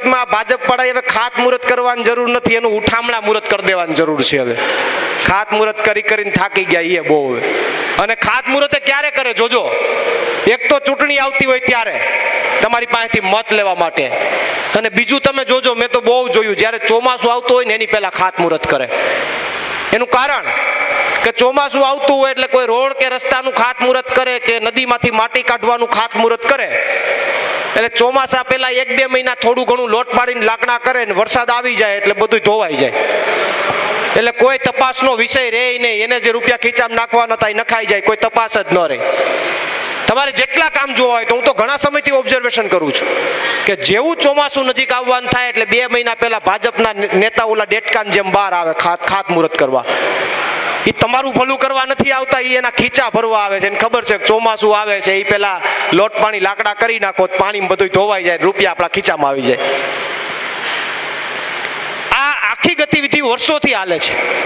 મુહૂર્તમાં ભાજપ વાળાએ હવે ખાત મુહૂર્ત કરવાની જરૂર નથી, એનું ઉઠામણા મુહૂર્ત કરી દેવાની જરૂર છે. હવે ખાત મુહૂર્ત કરીને થાકી ગયા એ બહુ. અને ખાત મુહૂર્તે ક્યારે કરે જોજો, એક તો ચૂંટણી આવતી હોય ત્યારે તમારી પાસેથી મત લેવા માટે, અને બીજું તમે જોજો, મેં તો બહુ જોયું, જ્યારે ચોમાસું આવતું હોય ને એની પહેલા ખાત મુહૂર્ત કરે. એનું કારણ કે ચોમાસું આવતું હોય એટલે કોઈ રોડ કે રસ્તાનું ખાત મુહૂર્ત કરે કે નદીમાંથી માટી કાઢવાનું ખાત મુહૂર્ત કરે, એટલે ચોમાસા પહેલા 1-2 મહિના થોડું ઘણું લોટ પાડીને લાકડા કરે ને વરસાદ આવી જાય એટલે બધું ધોવાઈ જાય, એટલે કોઈ તપાસનો વિષય રહે નહીં. એને જે રૂપિયા ખીચામાં નાખવાના હતા એ નખાઈ જાય, કોઈ તપાસ જ ન રહે. તમારે જેટલા કામ જોવા હોય તો હું તો ઘણા સમયથી ઓબ્ઝર્વેશન કરું છું કે જેવું ચોમાસું નજીક આવવાનું થાય એટલે 2 મહિના પહેલા ભાજપના નેતા ઓલા ડેટકાન જેમ બહાર આવે ખાત મુહૂર્ત કરવા. એ તમારું ભલું કરવા નથી આવતા, એ એના ખીચા ભરવા આવે છે. એને ખબર છે કે ચોમાસું આવે છે, એ પેલા લોટ પાણી લાકડા કરી નાખો, પાણી બધું ધોવાઈ જાય, રૂપિયા આપણા ખીચામાં આવી જાય. આ આખી ગતિવિધિ વર્ષોથી હાલે છે.